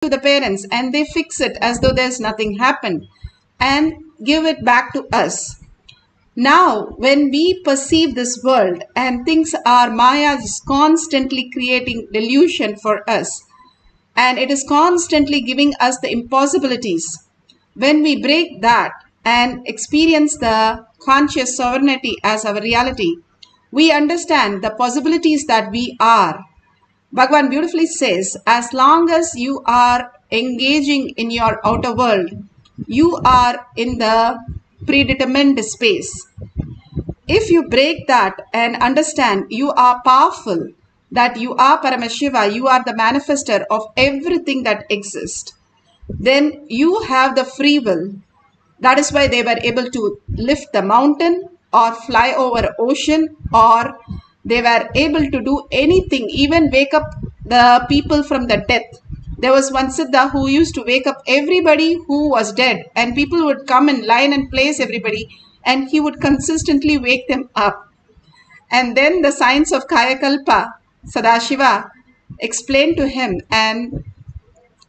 to the parents and they fix it as though there's nothing happened and give it back to us. Now, when we perceive this world and things are Maya is constantly creating delusion for us and it is constantly giving us the impossibilities. When we break that and experience the conscious sovereignty as our reality, we understand the possibilities that we are. Bhagavan beautifully says, as long as you are engaging in your outer world, you are in the predetermined space. If you break that and understand you are powerful, that you are Paramashiva, you are the manifester of everything that exists, then you have the free will. That is why they were able to lift the mountain or fly over ocean, or they were able to do anything, even wake up the people from the death. There was one Siddha who used to wake up everybody who was dead, and people would come in line and place everybody, and he would consistently wake them up. And then the science of Kayakalpa, Sadashiva explained to him and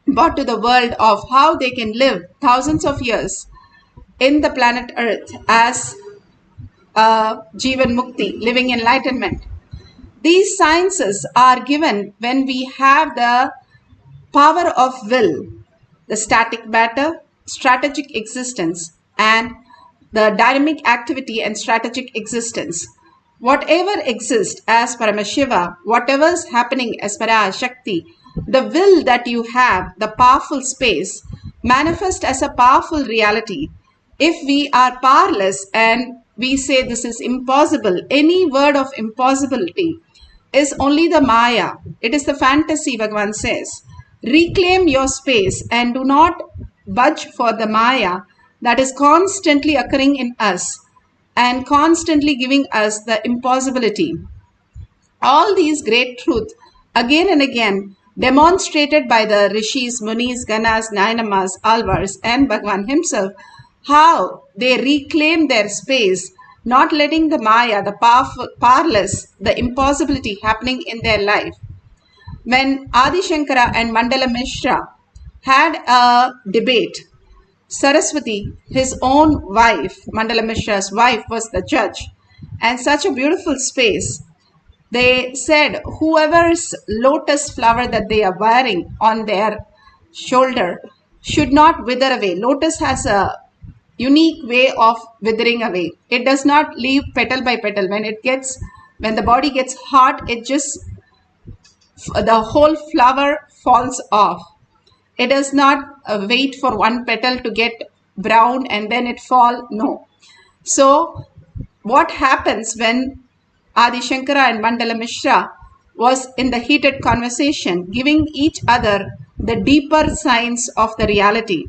brought to the world of how they can live thousands of years in the planet Earth as Jivan Mukti, living enlightenment. These sciences are given when we have the power of will, the static matter, strategic existence, and the dynamic activity and strategic existence. Whatever exists as Paramashiva, whatever is happening as Parashakti, the will that you have, the powerful space, manifest as a powerful reality. If we are powerless and we say this is impossible, any word of impossibility is only the Maya. It is the fantasy, Bhagavan says. Reclaim your space and do not budge for the Maya that is constantly occurring in us and constantly giving us the impossibility. All these great truths again and again demonstrated by the Rishis, Munis, Ganas, Nainamas, Alvars and Bhagavan himself, how they reclaim their space, not letting the Maya, the powerless, the impossibility happening in their life. When Adi Shankara and Mandala Mishra had a debate, Saraswati, his own wife, Mandala Mishra's wife, was the judge. And such a beautiful space. They said, whoever's lotus flower that they are wearing on their shoulder should not wither away. Lotus has a unique way of withering away. It does not leave petal by petal. When the body gets hot, the whole flower falls off. It does not wait for one petal to get brown and then it fall. No. So what happens when Adi Shankara and Mandala Mishra was in the heated conversation, giving each other the deeper signs of the reality?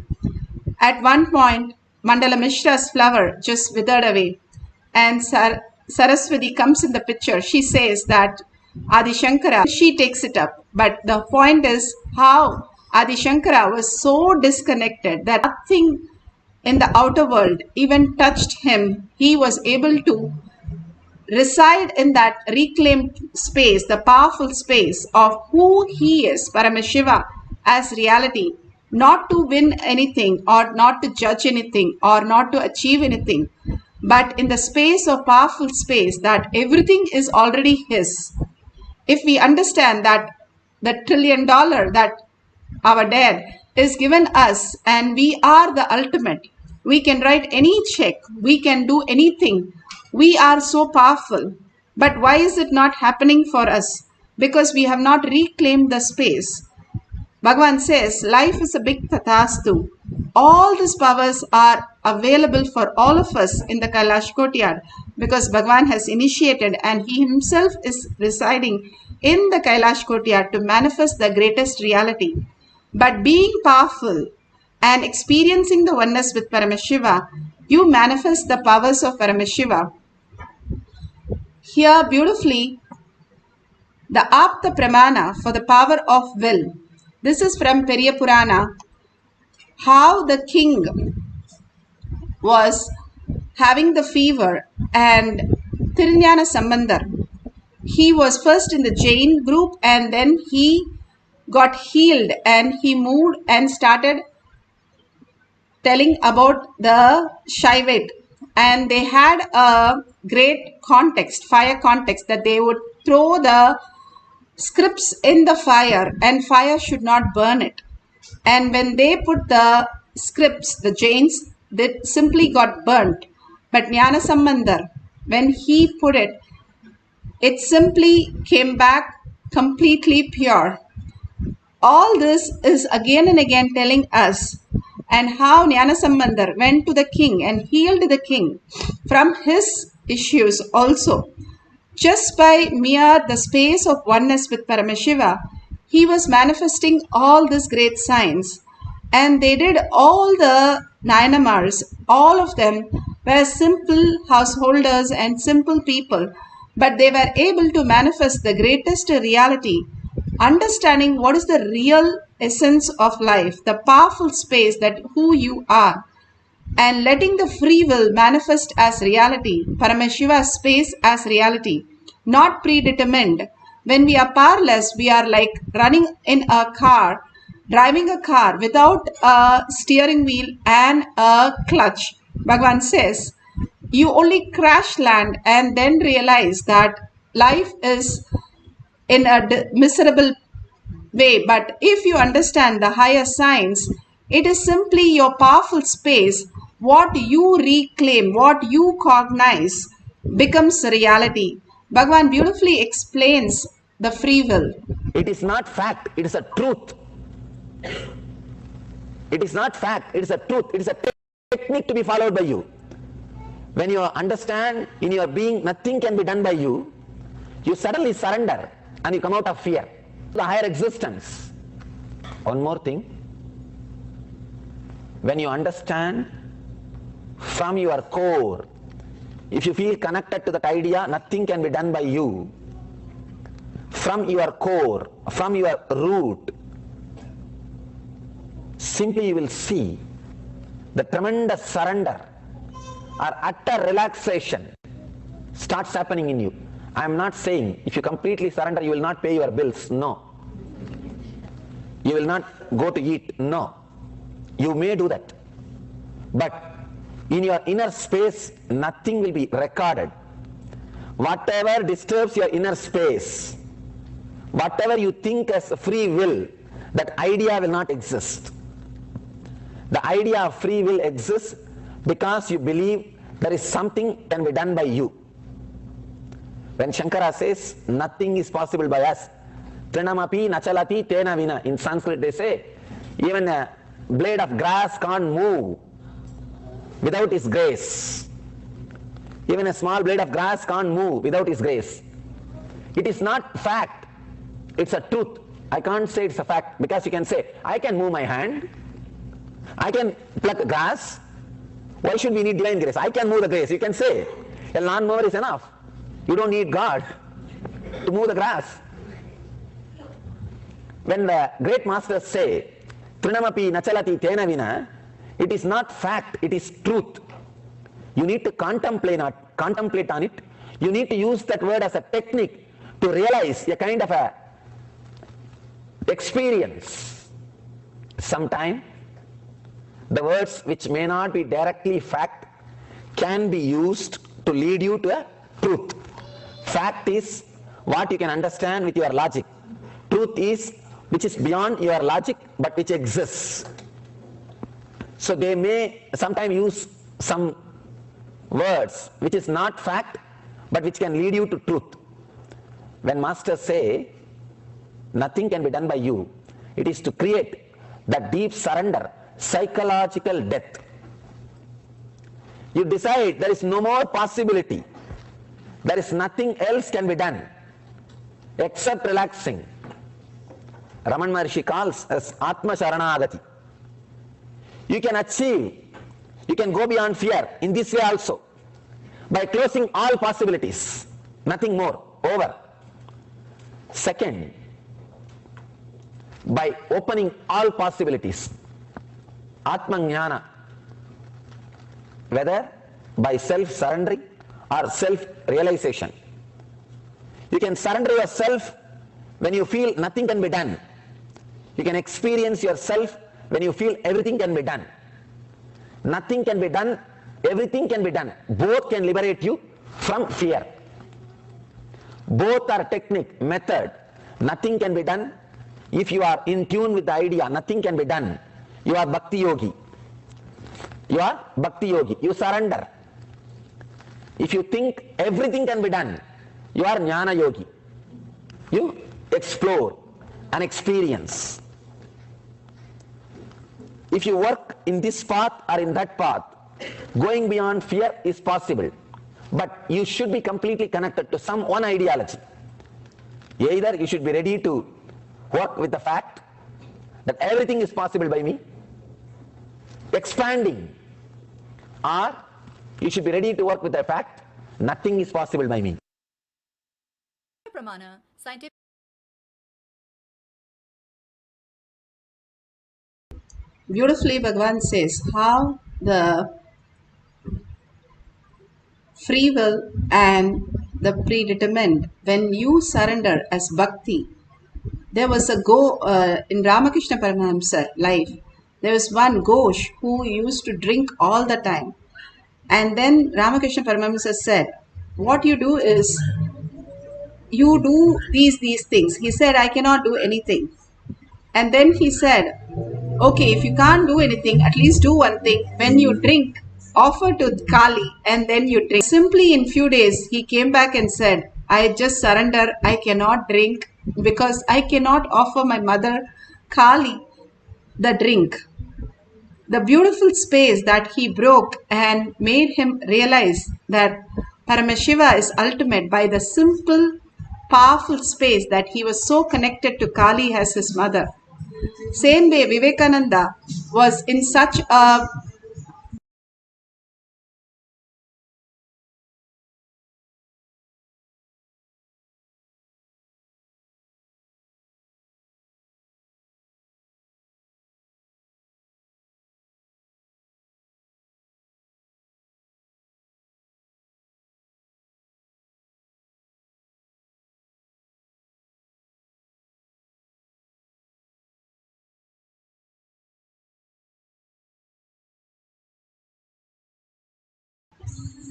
At one point, Mandala Mishra's flower just withered away and Saraswati comes in the picture. She says that Adi Shankara, she takes it up. But the point is how Adi Shankara was so disconnected that nothing in the outer world even touched him. He was able to reside in that reclaimed space, the powerful space of who he is, Paramashiva, as reality, not to win anything or not to judge anything or not to achieve anything, but in the space of powerful space that everything is already his. If we understand that the $1 trillion that our dad is given us and we are the ultimate, we can write any check, we can do anything, we are so powerful. But why is it not happening for us? Because we have not reclaimed the space. Bhagavan says life is a big tathastu. All these powers are available for all of us in the Kailash Courtyard because Bhagavan has initiated and he himself is residing in the Kailash Courtyard to manifest the greatest reality. But being powerful and experiencing the oneness with Paramashiva, you manifest the powers of Paramashiva. Here beautifully, the Apta Pramana for the power of will. This is from Periya Purana, how the king was having the fever and Tirunjana Sambandar. He was first in the Jain group and then he got healed and he moved and started telling about the Shaivet. And they had a great context, fire context, that they would throw the scripts in the fire and fire should not burn it. And when they put the scripts, the Jains, they simply got burnt. But Jnana Sambandar, when he put it, it simply came back completely pure. All this is again and again telling us, and how Jnana Sambandar went to the king and healed the king from his issues also. Just by mere the space of oneness with Paramashiva, he was manifesting all these great signs. And they did all the Nayanamars, all of them were simple householders and simple people, but they were able to manifest the greatest reality, understanding what is the real essence of life, the powerful space that who you are, and letting the free will manifest as reality, Paramashiva's space as reality, not predetermined. When we are powerless, we are like running in a car, driving a car without a steering wheel and a clutch. Bhagavan says, you only crash land and then realize that life is in a miserable way. But if you understand the higher science, it is simply your powerful space. What you reclaim, what you cognize becomes reality. Bhagavan beautifully explains the free will. It is not fact, it is a truth. It is not fact, it is a truth. It is a technique to be followed by you. When you understand in your being nothing can be done by you, you suddenly surrender and you come out of fear. The higher existence. One more thing. When you understand from your core, if you feel connected to that idea, nothing can be done by you. From your core, from your root, simply you will see the tremendous surrender or utter relaxation starts happening in you. I am not saying if you completely surrender you will not pay your bills. No. You will not go to eat. No. You may do that. But in your inner space, nothing will be recorded. Whatever disturbs your inner space, whatever you think as free will, that idea will not exist. The idea of free will exists because you believe there is something can be done by you. When Shankara says nothing is possible by us, Trinamapi nachalati tena vina. In Sanskrit they say even a blade of grass can't move without His grace. Even a small blade of grass can't move without His grace. It is not fact, it's a truth. I can't say it's a fact because you can say, I can move my hand, I can pluck grass. Why should we need divine grace? I can move the grace. You can say, a lawnmower is enough. You don't need God to move the grass. When the great masters say, Trinamapi nachalati tena vina, it is not fact, it is truth. You need to contemplate on it. You need to use that word as a technique to realize a kind of a experience. Sometime the words which may not be directly fact can be used to lead you to a truth. Fact is what you can understand with your logic. Truth is which is beyond your logic but which exists. So they may sometimes use some words which is not fact but which can lead you to truth. When masters say nothing can be done by you, it is to create that deep surrender, psychological death. You decide there is no more possibility. There is nothing else can be done except relaxing. Raman Maharshi calls as Atma Sharanagati. You can achieve, you can go beyond fear in this way also by closing all possibilities, nothing more, over. Second, by opening all possibilities, Atma Jnana, whether by self-surrendering or self-realization. You can surrender yourself when you feel nothing can be done. You can experience yourself when you feel everything can be done. Nothing can be done, everything can be done. Both can liberate you from fear. Both are technique, method. Nothing can be done. If you are in tune with the idea, nothing can be done. You are Bhakti Yogi. You are Bhakti Yogi. You surrender. If you think everything can be done, you are Jnana Yogi. You explore and experience. If you work in this path or in that path, going beyond fear is possible. But you should be completely connected to some one ideology. Either you should be ready to work with the fact that everything is possible by me, expanding, or you should be ready to work with the fact nothing is possible by me. Pramana, scientific. Beautifully, Bhagavan says how the free will and the predetermined, when you surrender as bhakti. There was a in Ramakrishna Paramahamsa life, there was one Ghosh who used to drink all the time. And then Ramakrishna Paramahamsa said, what you do is, you do these things. He said, I cannot do anything. And then he said, okay, if you can't do anything, at least do one thing. When you drink, offer to Kali and then you drink. Simply in few days, he came back and said, I just surrender. I cannot drink because I cannot offer my mother Kali the drink. The beautiful space that he broke and made him realize that Paramashiva is ultimate by the simple, powerful space that he was so connected to Kali as his mother. Same way, Vivekananda was in such a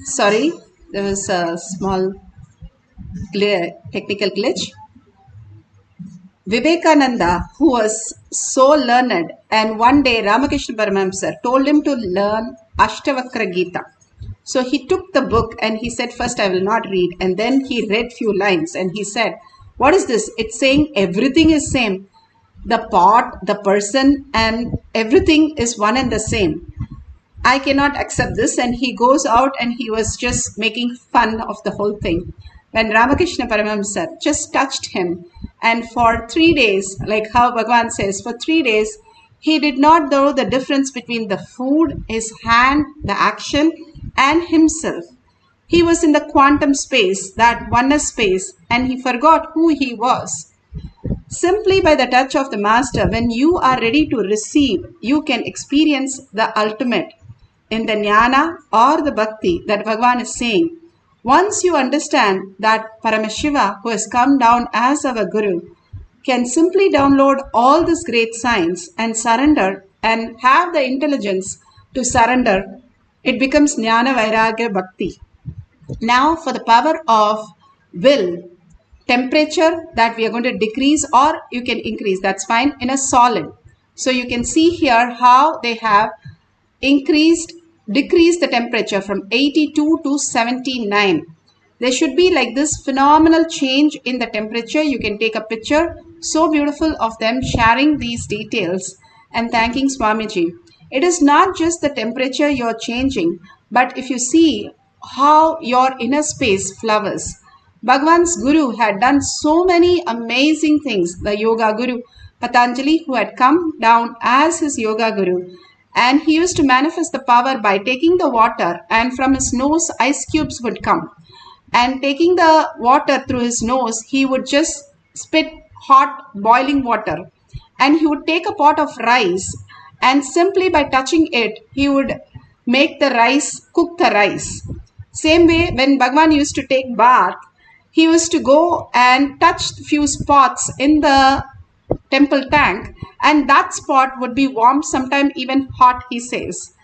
sorry, there was a small technical glitch. Vivekananda, who was so learned, and one day Ramakrishna Paramahamsa told him to learn Ashtavakra Gita. So he took the book and he said, first I will not read. And then he read few lines and he said, what is this? It's saying everything is same. The pot, the person, and everything is one and the same. I cannot accept this. And he goes out and he was just making fun of the whole thing. When Ramakrishna Paramahamsa just touched him, and for 3 days, like how Bhagavan says, for 3 days, he did not know the difference between the food, his hand, the action, and himself. He was in the quantum space, that oneness space, and he forgot who he was. Simply by the touch of the Master, when you are ready to receive, you can experience the ultimate in the jnana or the bhakti that Bhagavan is saying. Once you understand that Paramashiva, who has come down as our Guru, can simply download all this great science and surrender and have the intelligence to surrender, it becomes Jnana Vairagya Bhakti. Now for the power of will, temperature that we are going to decrease or you can increase, that's fine, in a solid. So you can see here how they have decreased the temperature from 82 to 79. There should be like this phenomenal change in the temperature. You can take a picture. So beautiful of them sharing these details and thanking Swamiji. It is not just the temperature you're changing, but if you see how your inner space flowers. Bhagavan's Guru had done so many amazing things. The Yoga Guru, Patanjali, who had come down as his Yoga Guru. And he used to manifest the power by taking the water, and from his nose ice cubes would come. And taking the water through his nose, he would just spit hot boiling water. And he would take a pot of rice, and simply by touching it, he would make the rice, cook the rice. Same way, when Bhagavan used to take bath, he used to go and touch few spots in the temple tank, and that spot would be warm, sometimes even hot, he says.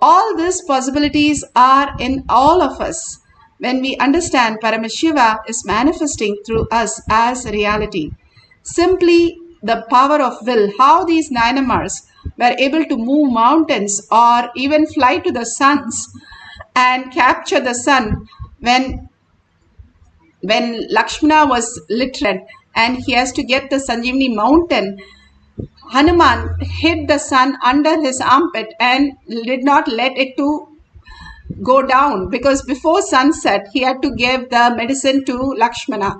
All these possibilities are in all of us when we understand Paramashiva is manifesting through us as reality. Simply the power of will, how these Nayanamars were able to move mountains or even fly to the suns and capture the sun when Lakshmana was literate and he has to get the Sanjeevani mountain. Hanuman hid the sun under his armpit and did not let it to go down, because before sunset he had to give the medicine to Lakshmana.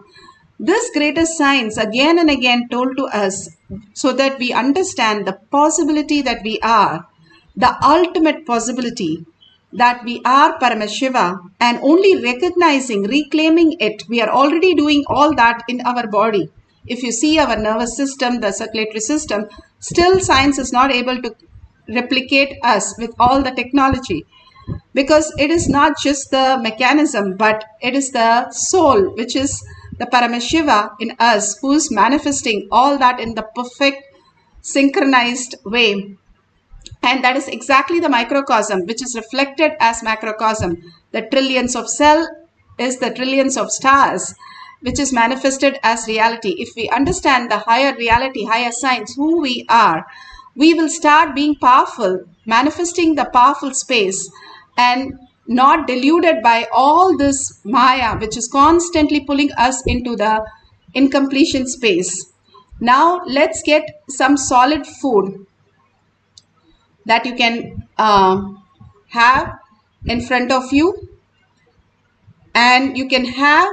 This greatest science again and again told to us so that we understand the possibility that we are, the ultimate possibility that we are Paramashiva, and only recognizing, reclaiming it, we are already doing all that in our body. If you see our nervous system, the circulatory system, still science is not able to replicate us with all the technology, because it is not just the mechanism, but it is the soul, which is the Paramashiva in us, who is manifesting all that in the perfect synchronized way. And that is exactly the microcosm, which is reflected as macrocosm. The trillions of cell is the trillions of stars, which is manifested as reality. If we understand the higher reality, higher science, who we are, we will start being powerful, manifesting the powerful space, and not deluded by all this Maya, which is constantly pulling us into the incompletion space. Now let's get some solid food that you can have in front of you, and you can have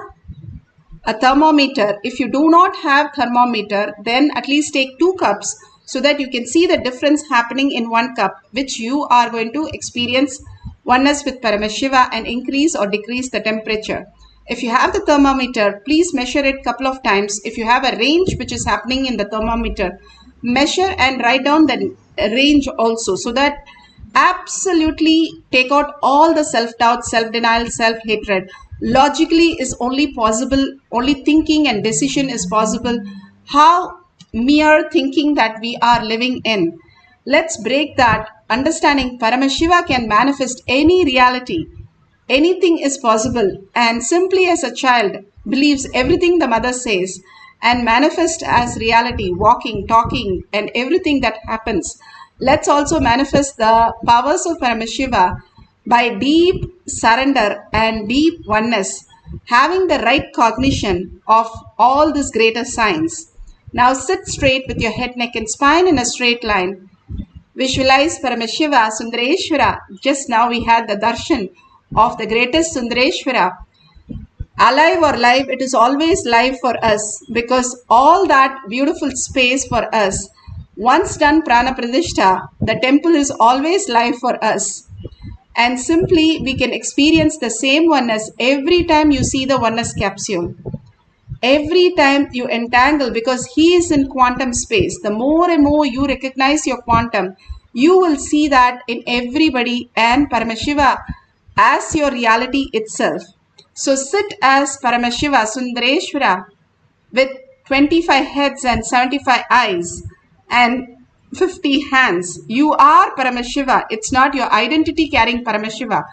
a thermometer. If you do not have thermometer, then at least take 2 cups so that you can see the difference happening in 1 cup, which you are going to experience oneness with Paramashiva and increase or decrease the temperature. If you have the thermometer, please measure it couple of times. If you have a range which is happening in the thermometer, measure and write down the range also, so that absolutely take out all the self-doubt, self-denial, self-hatred. Logically is only possible, only thinking and decision is possible. How mere thinking that we are living in. Let's break that. Understanding Paramashiva can manifest any reality. Anything is possible, and simply as a child believes everything the mother says and manifest as reality, walking, talking, and everything that happens. Let's also manifest the powers of Paramashiva by deep surrender and deep oneness, having the right cognition of all this greater science. Now sit straight with your head, neck and spine in a straight line. Visualize Paramashiva, Sundareshwara. Just now we had the darshan of the greatest Sundareshwara. Alive or live, it is always live for us, because all that beautiful space for us, once done prana pradishta, the temple is always live for us. And simply we can experience the same oneness every time you see the oneness capsule. Every time you entangle, because he is in quantum space, the more and more you recognize your quantum, you will see that in everybody and Paramashiva as your reality itself. So sit as Paramashiva, Sundareshwara, with 25 heads and 75 eyes and 50 hands. You are Paramashiva. It's not your identity carrying Paramashiva.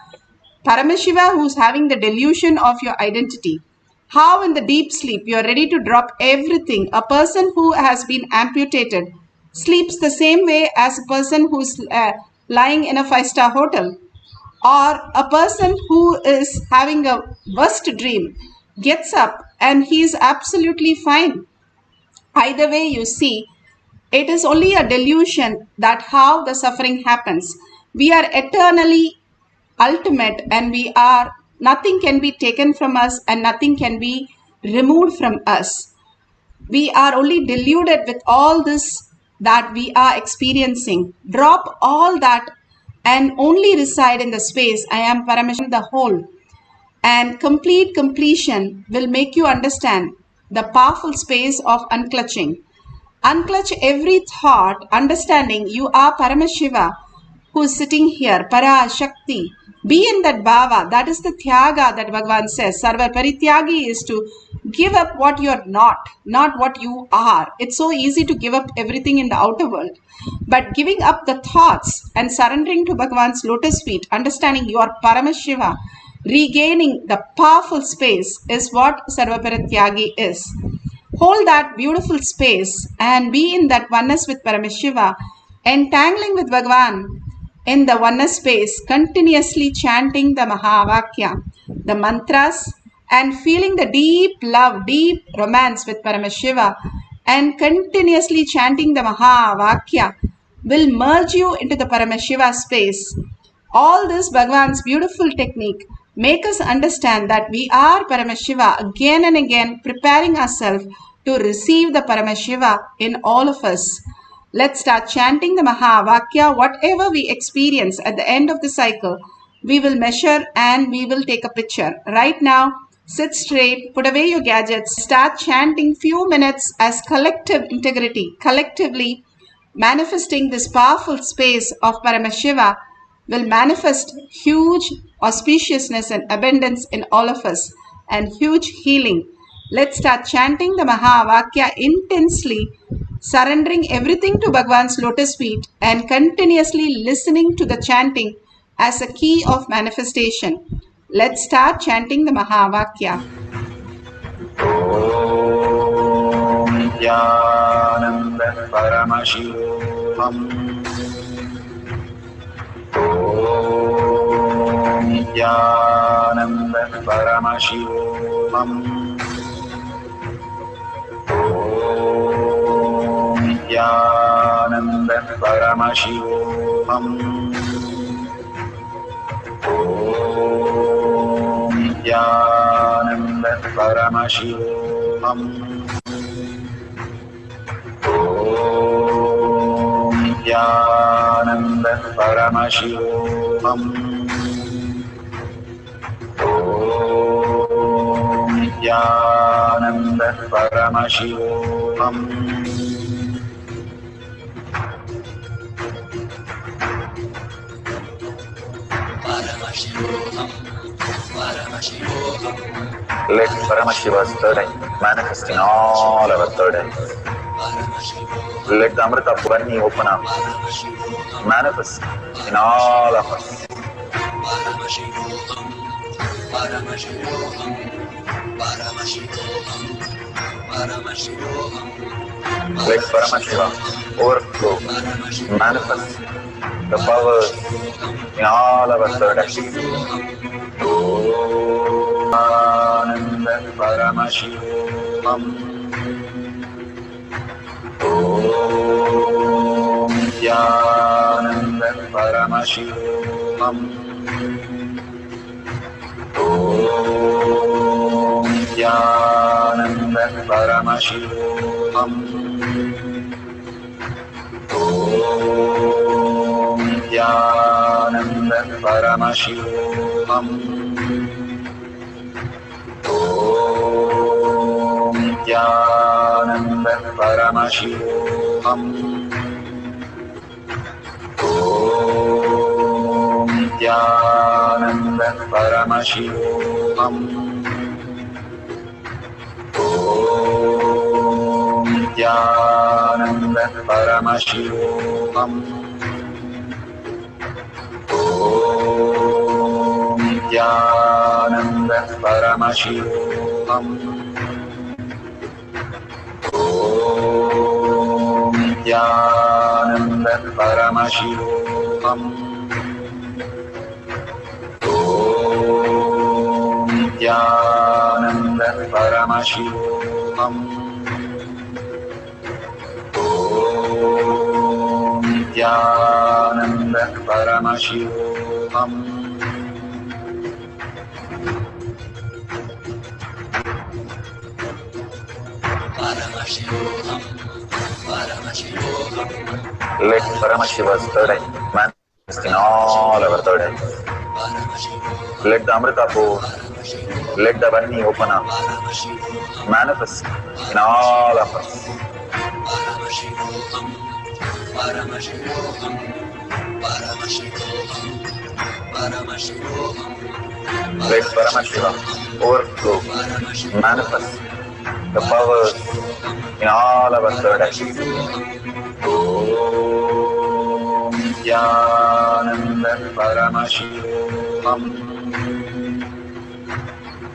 Paramashiva who's having the delusion of your identity. How in the deep sleep you are ready to drop everything. A person who has been amputated sleeps the same way as a person who's lying in a 5-star hotel. Or a person who is having a worst dream gets up and he is absolutely fine. Either way you see, it is only a delusion that how the suffering happens. We are eternally ultimate, and we are, nothing can be taken from us and nothing can be removed from us. We are only deluded with all this that we are experiencing. Drop all that and only reside in the space. I am Paramashiva, the whole. And complete completion will make you understand the powerful space of unclutching. Unclutch every thought, understanding you are Paramashiva, who is sitting here, Para Shakti. Be in that bhava. That is the Tyaga that Bhagavan says. Sarva Parityagi is to give up what you're not what you are. It's so easy to give up everything in the outer world. But giving up the thoughts and surrendering to Bhagavan's lotus feet, understanding you are Paramashiva, regaining the powerful space is what Sarva Parityagi is. Hold that beautiful space and be in that oneness with Paramashiva, entangling with Bhagavan in the oneness space, continuously chanting the Mahavakya, the mantras, and feeling the deep love, deep romance with Paramashiva, and continuously chanting the Mahavakya will merge you into the Paramashiva space. All this Bhagavan's beautiful technique make us understand that we are Paramashiva again and again, preparing ourselves to receive the Paramashiva in all of us. Let's start chanting the Mahavakya. Whatever we experience at the end of the cycle, we will measure and we will take a picture. Right now, sit straight, put away your gadgets, start chanting few minutes as collective integrity, collectively manifesting this powerful space of Paramashiva will manifest huge auspiciousness and abundance in all of us and huge healing. Let's start chanting the Mahavakya intensely, surrendering everything to Bhagavan's lotus feet and continuously listening to the chanting as a key of manifestation. Let's start chanting the Mahavakya. Om Nithyananda Paramashivam. Om Nithyananda Paramashivam. Om Nithyananda Paramashivam. Om Nithyananda Paramashivam. Om Nithyananda Paramashivam. Om Nithyananda Paramashivam. Paramashivoham, Paramashivoham. Let Paramashiva's third eye manifest in all our third eyes. Let the Amrita Purani open up, manifest in all of us. Paramashivoham, Paramashivoham, Paramashivoham, Paramashivoham. Let Paramashiva overflow, manifest the powers in all our third eyes. Om Nithyananda Paramashivam. Om Nithyananda Paramashivam. Om Nithyananda Paramashivam. Om Nithyananda Paramashivam. Om Nithyananda Paramashivoham. Om Nithyananda Paramashivoham. Om Nithyananda Paramashivoham. Om Nithyananda Paramashivoham. Om Nithyananda Paramashivoham. Om Nithyananda Paramashivoham. Om Nithyananda Paramashivoham. Paramashivoham, Paramashivoham. Let Paramashiva's third eye manifest in all our third eyes. Let the Amrita pour, let the Varni open up, manifest in all of us. Paramashivoham, Paramashivoham, Paramashivoham. Paramashivoham. Let Paramashiva overflow, manifest the powers in all our third eye. Om Nithyananda Paramashivam.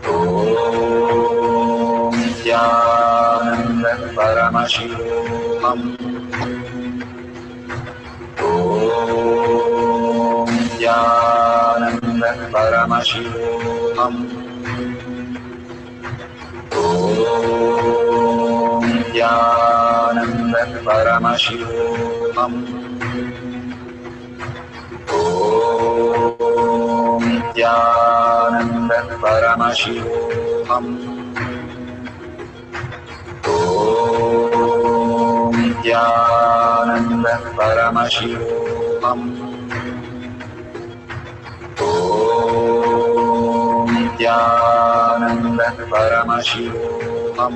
Om Nithyananda Paramashivam. Om Nithyananda Paramashivoham. Om Nithyananda Paramashivoham. Om Nithyananda Paramashivoham. Om Nithyananda Paramashivoham. Om Nithyananda Paramashivoham. Om Nithyananda Paramashivoham.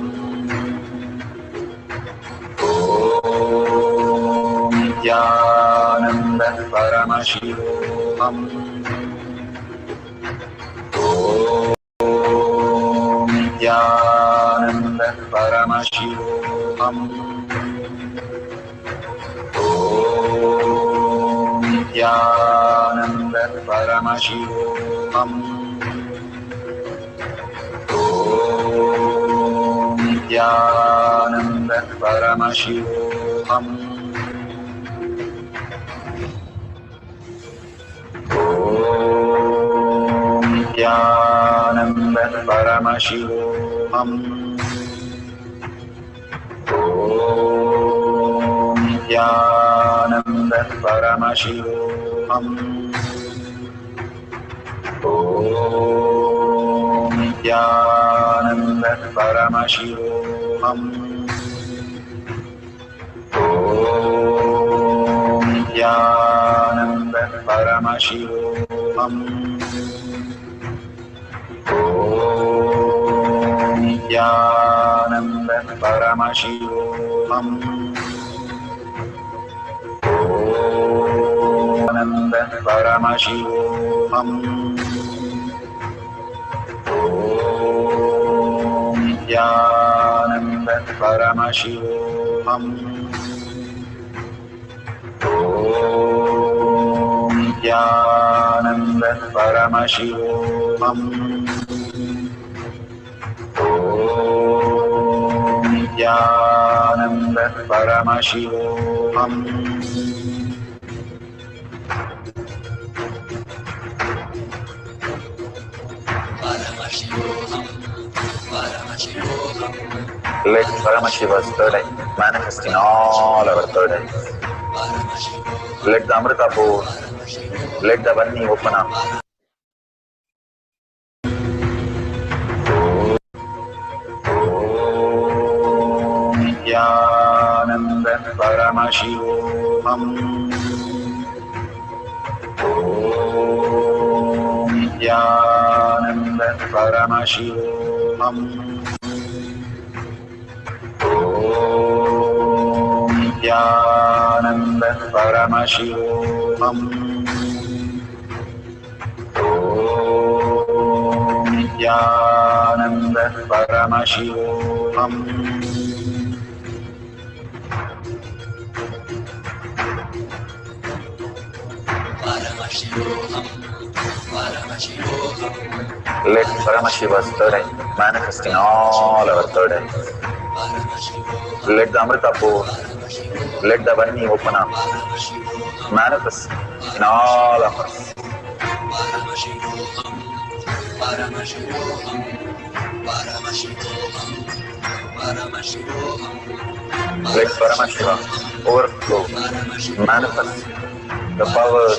Om Nithyananda Paramashivoham. Om Nithyananda Paramashivoham. Om Nithyananda Paramashivoham. Om Nithyananda Paramashivoham. Om Nithyananda Paramashivoham. Om Nithyananda Paramashivoham. Om Nithyananda Paramashivoham. Om Nithyananda Paramashivoham. Nanda Paramashivoham. Om Nithyananda Paramashivoham. Om Nithyananda Paramashivoham. Om Nithyananda Paramashivoham. Let Paramashiva's third eye manifest in all our third eyes. Let the Amrita pour, let the Vanni open up. Om Nithyananda Paramashivoham. Om Nithyananda Paramashivoham. Om Nithyananda Paramashivoham. Om Nithyananda Paramashivoham. Let Paramashiva's third eye manifest in all our third eyes. Let the Amrita pour, let the Vanni open up, manifest in all of us. Let Paramashiva overflow, manifest the powers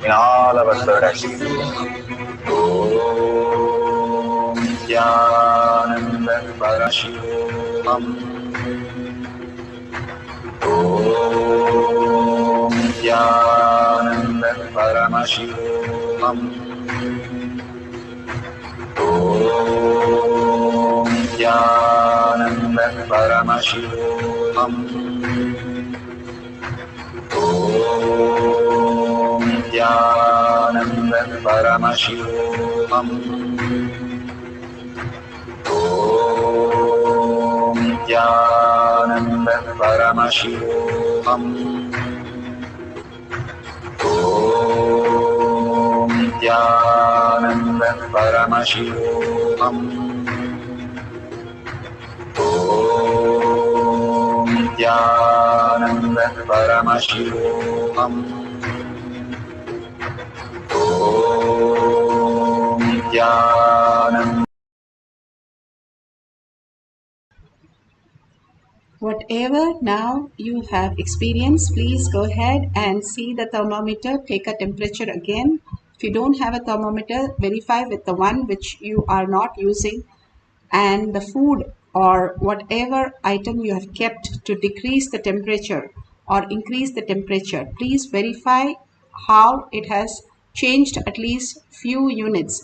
in all our third eyes. Om Nithyananda Paramashivam. Om Nithyananda Paramashivam. Om Nithyananda Paramashivam. Om Paramashivoham. Om Nithyananda Paramashivoham. Om Nithyananda Paramashivoham. Om Nithyananda Paramashivoham. Om Nithyananda. Whatever now you have experienced, please go ahead and see the thermometer, take a temperature again. If you don't have a thermometer, verify with the one which you are not using, and the food or whatever item you have kept to decrease the temperature or increase the temperature. Please verify how it has changed at least few units.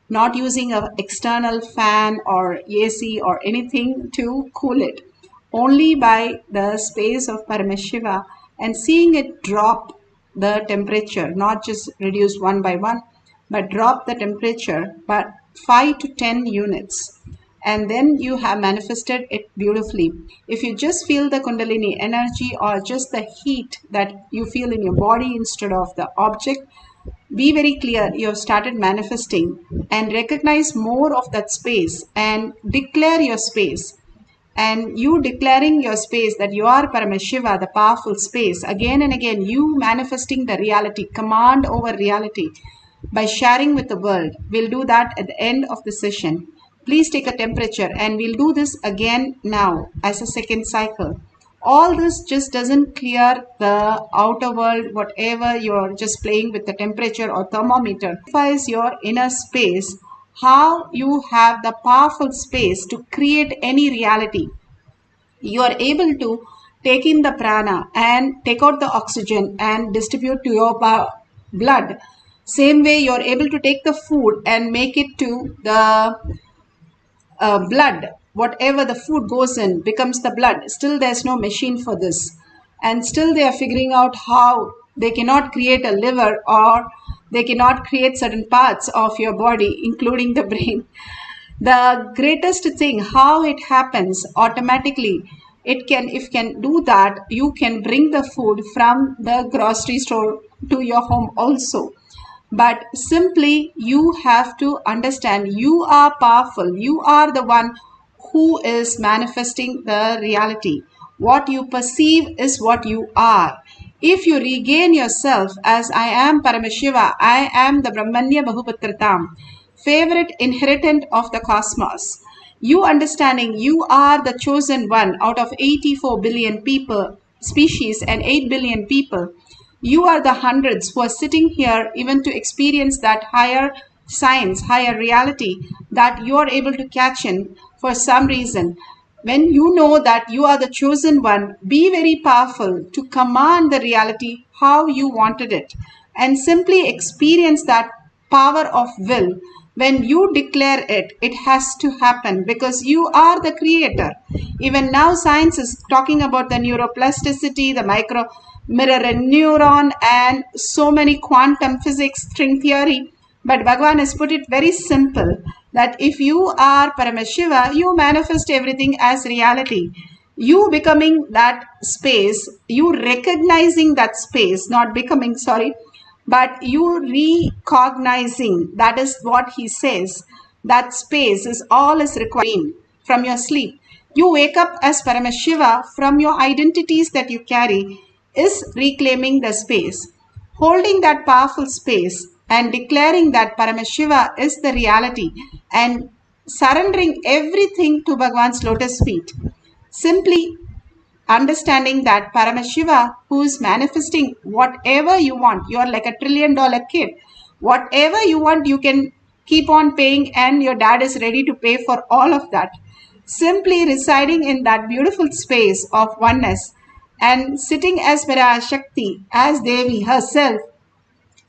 Not using an external fan or AC or anything to cool it, only by the space of Paramashiva and seeing it drop the temperature, not just reduce one by one, but drop the temperature by 5 to 10 units. And then you have manifested it beautifully. If you just feel the Kundalini energy or just the heat that you feel in your body instead of the object, be very clear you have started manifesting, and recognize more of that space and declare your space. And you declaring your space that you are Paramashiva, the powerful space, again and again, you manifesting the reality, command over reality by sharing with the world. We'll do that at the end of the session. Please take a temperature, and we'll do this again now as a second cycle. All this just doesn't clear the outer world, whatever you're just playing with the temperature or thermometer. It purifies your inner space, how you have the powerful space to create any reality. You are able to take in the prana and take out the oxygen and distribute to your blood. Same way you are able to take the food and make it to the blood. Whatever the food goes in becomes the blood. Still there's no machine for this, and still they are figuring out how they cannot create a liver, or they cannot create certain parts of your body including the brain. The greatest thing, how it happens automatically, if can do that, you can bring the food from the grocery store to your home also. But simply you have to understand you are powerful. You are the one who is manifesting the reality. What you perceive is what you are. If you regain yourself as I am Paramashiva, I am the Brahmanya Bahuputratam, favorite inheritant of the cosmos. You understanding you are the chosen one out of 84 billion people, species, and 8 billion people. You are the hundreds who are sitting here even to experience that higher science, higher reality that you are able to catch in for some reason. When you know that you are the chosen one, be very powerful to command the reality how you wanted it, and simply experience that power of will. When you declare it, it has to happen because you are the creator. Even now science is talking about the neuroplasticity, the micro mirror neuron, and so many quantum physics, string theory. But Bhagavan has put it very simple that if you are Paramashiva, you manifest everything as reality. You becoming that space, you recognizing that space, not becoming, sorry, but you recognizing, that is what he says. That space is all is required from your sleep. You wake up as Paramashiva from your identities that you carry, is reclaiming the space, holding that powerful space and declaring that Paramashiva is the reality and surrendering everything to Bhagavan's lotus feet. Simply understanding that Paramashiva, who is manifesting whatever you want, you are like a $1 trillion kid. Whatever you want, you can keep on paying, and your dad is ready to pay for all of that. Simply residing in that beautiful space of oneness and sitting as Mera Shakti, as Devi herself,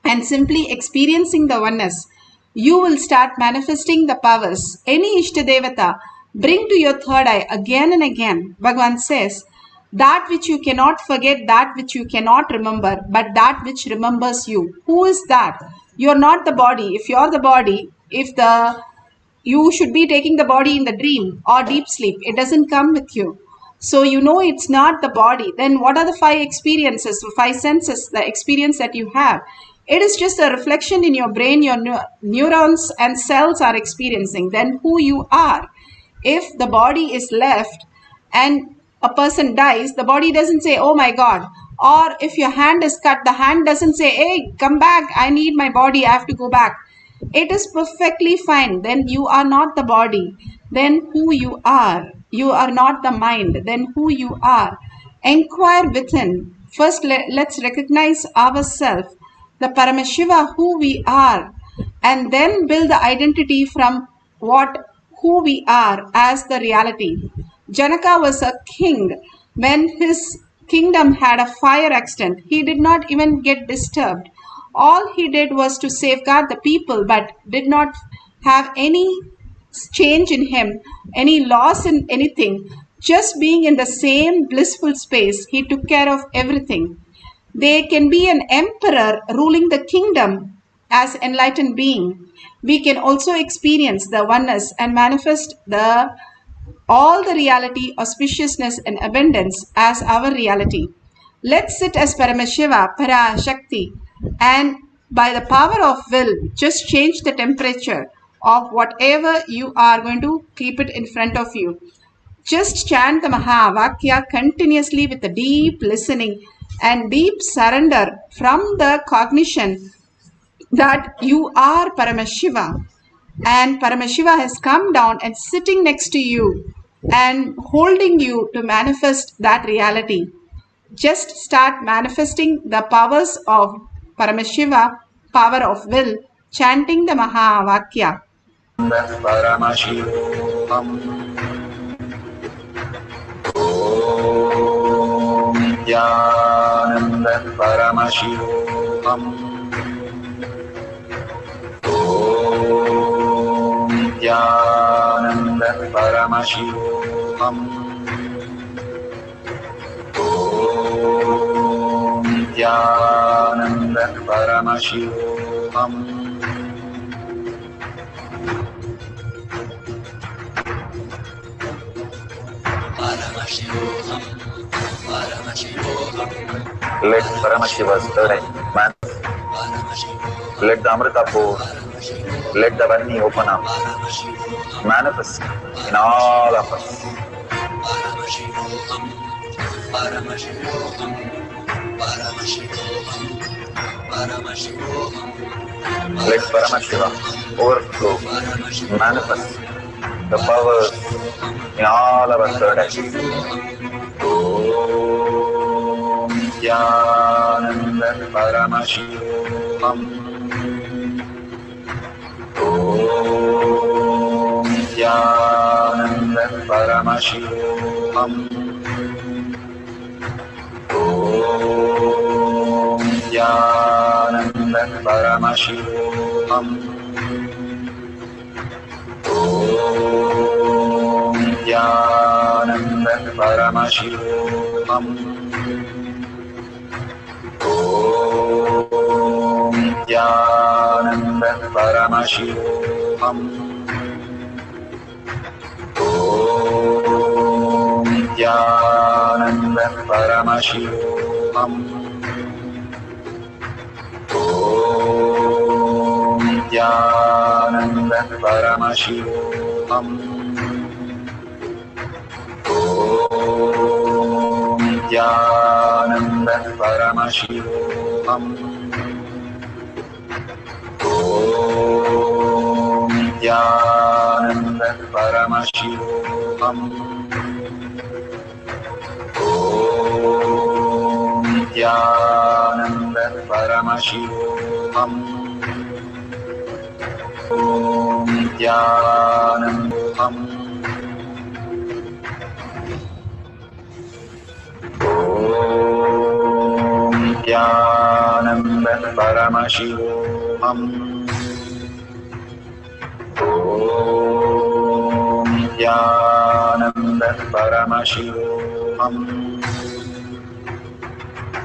and simply experiencing the oneness, you will start manifesting the powers. Any Ishtadevata, bring to your third eye again and again. Bhagavan says, that which you cannot forget, that which you cannot remember, but that which remembers you. Who is that? You're not the body. If you're the body, you should be taking the body in the dream or deep sleep. It doesn't come with you. So you know it's not the body. Then what are the five experiences, five senses, the experience that you have? It is just a reflection in your brain, your neurons and cells are experiencing. Then who you are. If the body is left and a person dies, the body doesn't say, oh my God. Or if your hand is cut, the hand doesn't say, hey, come back. I need my body. I have to go back. It is perfectly fine. Then you are not the body. Then who you are. You are not the mind. Then who you are. Inquire within. First, let's recognize ourselves, the Paramashiva, who we are, and then build the identity from who we are as the reality. Janaka was a king. When his kingdom had a fire accident, he did not even get disturbed. All he did was to safeguard the people, but did not have any change in him, any loss in anything. Just being in the same blissful space, he took care of everything. They can be an emperor ruling the kingdom as enlightened being. We can also experience the oneness and manifest all the reality, auspiciousness and abundance as our reality. Let's sit as Paramashiva, Parashakti, and by the power of will, just change the temperature of whatever you are going to keep it in front of you. Just chant the Mahavakya continuously with a deep listening and deep surrender from the cognition that you are Paramashiva. And Paramashiva has come down and sitting next to you and holding you to manifest that reality. Just start manifesting the powers of Paramashiva, power of will, chanting the Mahavakya. Paramashivoham. Om Nithyananda Paramashivam. Om Nithyananda Paramashivam. Om Nithyananda Paramashivam. Paramashivoham, Paramashivoham. Let Paramashiva's third eye manifest. Let the Amrita pour, let the Vani open up, manifest in all of us. Paramashivoham, Paramashivoham, Paramashivoham, Paramashivoham. Let Paramashiva overflow, manifest the powers in all our third eyes. Om Nithyananda Paramashivam. Om Nithyananda Paramashivam. Om Nithyananda Paramashivam. Om Nithyananda Paramashivam. Om Nithyananda Paramashivam. Om Nithyananda Paramashivam. Om Nithyananda Paramashivam. Om Nithyananda Paramashivam. Om Nithyananda Paramashivam. Om Nithyananda Paramashivam. Om Nithyananda. Om Nithyananda Paramashivoham. Om Nithyananda Paramashivoham.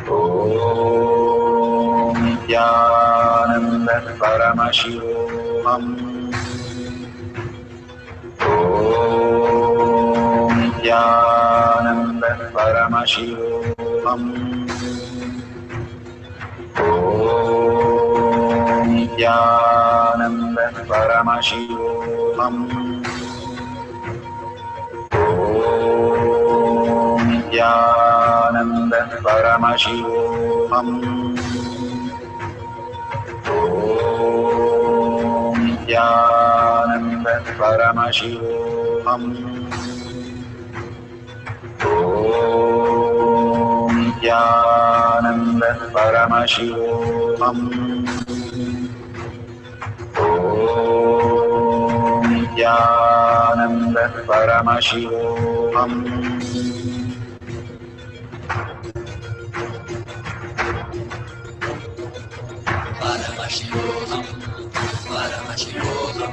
Om Nithyananda Paramashivoham. Nithyananda Paramashivoham. Nithyananda Paramashivoham. Nithyananda Paramashivoham. Nithyananda Paramashivoham. Nithyananda Paramashivoham. Nithyananda Paramashivoham. Paramashivoham. Paramashivoham.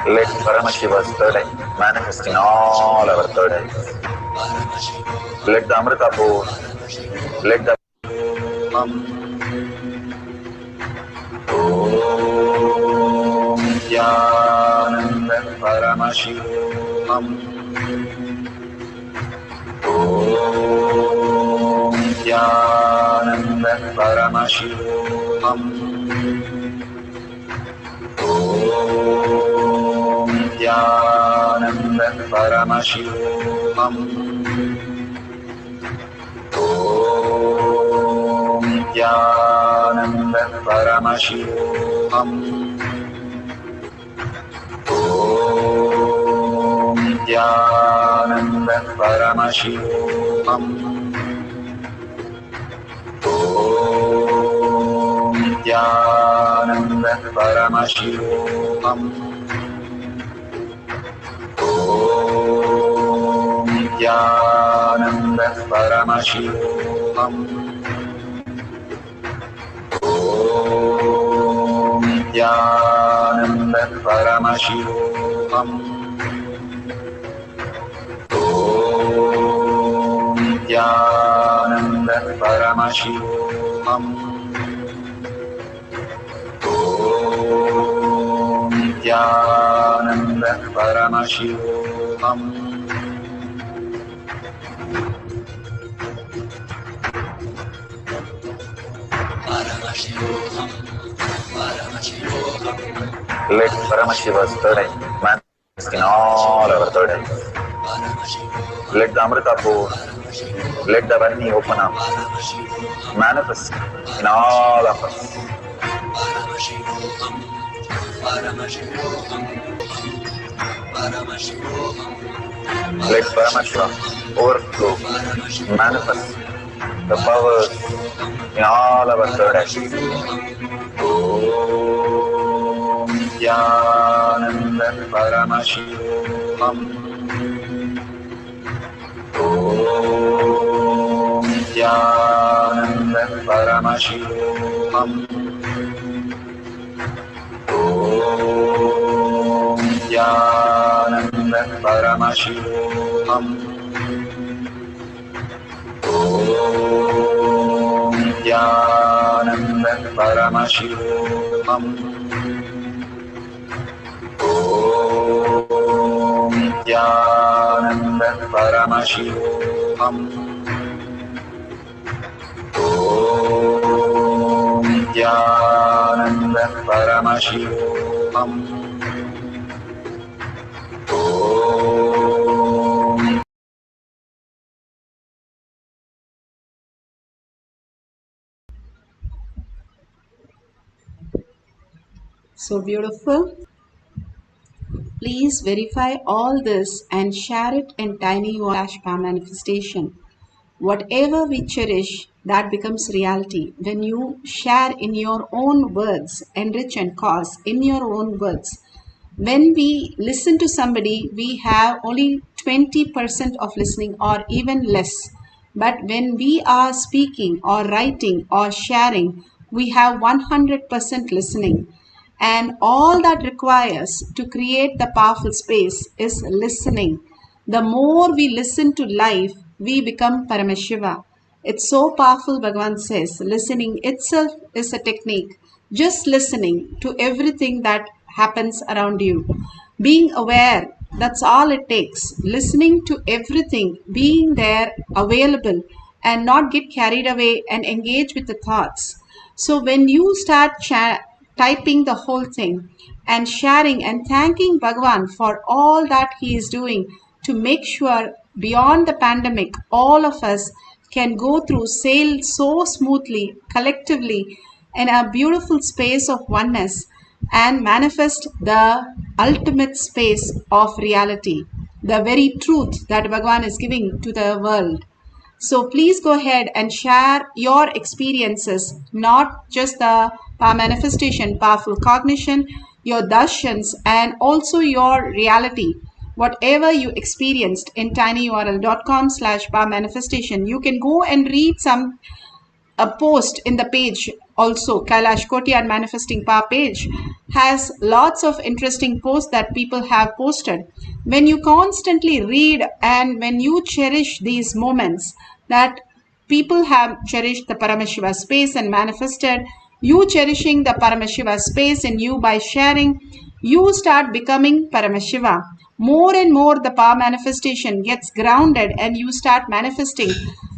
Let Paramashiva's third eye manifest in all our third eyes. Paramashivoham. Let the Amrita pour, let the Om Nithyananda Paramashivoham. Om Nithyananda Paramashivoham. Om Nithyananda Paramashivoham. Om Nithyananda Paramashivoham. Om Nithyananda Paramashivoham. Om Nithyananda Paramashivoham. Om Nithyananda Paramashivoham. Om Nithyananda Paramashivoham. Om Nithyananda Paramashivoham. Om Nithyananda Paramashivoham. Paramashivoham. Paramashivoham. Let Paramashiva's third eye manifest in all our third eyes. Paramashivoham. Let the Amrita pour, let the Varni open up, Paramashivoham. manifest in all of us. Paramashivoham. Paramashivoham. Paramashivoham. Let Paramashiva overflow, manifest the powers in all our third eyes. Om Nithyananda Paramashivoham. Om Nithyananda Paramashivoham. Om Nithyananda Paramashivoham. Om Nithyananda Paramashivoham. Om Nithyananda Paramashivoham. Om Nithyananda Paramashivoham. Om So beautiful. Please verify all this and share it in tiny.com manifestation. Whatever we cherish, that becomes reality. When you share in your own words, enrich and cause in your own words. When we listen to somebody, we have only 20% of listening or even less. But when we are speaking or writing or sharing, we have 100% listening. And all that requires to create the powerful space is listening. The more we listen to life, we become Paramashiva. It's so powerful, Bhagavan says. Listening itself is a technique. Just listening to everything that happens around you. Being aware, that's all it takes. Listening to everything, being there, available, and not get carried away and engage with the thoughts. So when you start typing the whole thing and sharing and thanking Bhagavan for all that he is doing to make sure beyond the pandemic, all of us can go through, sail so smoothly, collectively, in a beautiful space of oneness and manifest the ultimate space of reality, the very truth that Bhagavan is giving to the world. So please go ahead and share your experiences, not just the power manifestation, powerful cognition, your darshans, and also your reality. Whatever you experienced in tinyurl.com/power manifestation, you can go and read a post in the page. Also, Kailash Kotiyar Manifesting Power page has lots of interesting posts that people have posted. When you constantly read and when you cherish these moments that people have cherished the Paramashiva space and manifested, you cherishing the Paramashiva space in you by sharing, you start becoming Paramashiva. More and more the power manifestation gets grounded and you start manifesting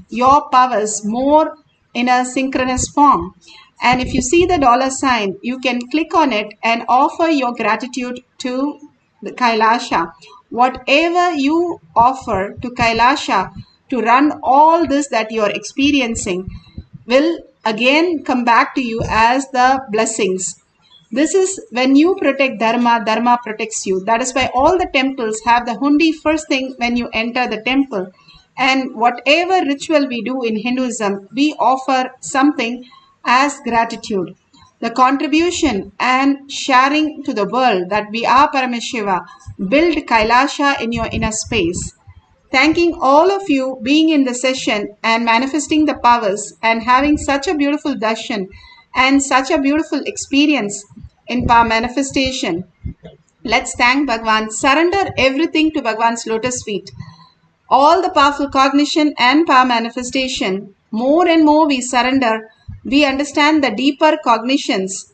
your powers more in a synchronous form. And if you see the $sign, you can click on it and offer your gratitude to the Kailasha. Whatever you offer to Kailasha to run all this that you are experiencing will again come back to you as the blessings. This is when you protect Dharma, Dharma protects you. That is why all the temples have the hundi first thing when you enter the temple. And whatever ritual we do in Hinduism, we offer something as gratitude. The contribution and sharing to the world that we are Paramashiva, build Kailasha in your inner space. Thanking all of you being in the session and manifesting the powers and having such a beautiful darshan and such a beautiful experience in power manifestation. Let's thank Bhagavan. Surrender everything to Bhagavan's lotus feet. All the powerful cognition and power manifestation, more and more we surrender, we understand the deeper cognitions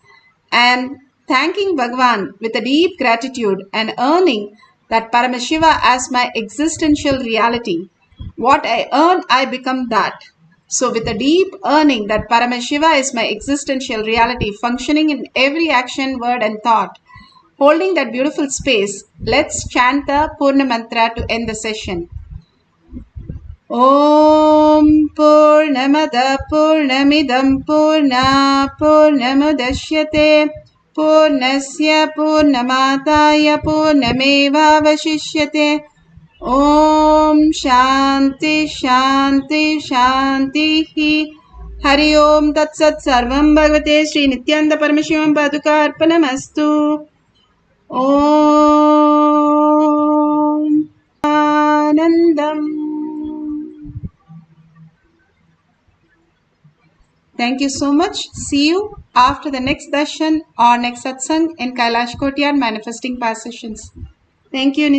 and thanking Bhagavan with a deep gratitude and earning that Paramashiva as my existential reality. What I earn, I become that. So with a deep earning that Paramashiva is my existential reality functioning in every action, word and thought, holding that beautiful space, let's chant the Purna Mantra to end the session. Om Purnamada Purnamidam Purna Purnamudashyate Purnasya Purnamataya Purnameva Vashishyate. Om Shanti Shanti Shanti Hari Om Tat Sat Sarvam Bhagavate Sri Nithyananda Paramashivam Paduka Arpanamastu. Om Anandam. Thank you so much. See you after the next darshan or next satsang in Kailash Kotiyar Manifesting Power sessions. Thank you.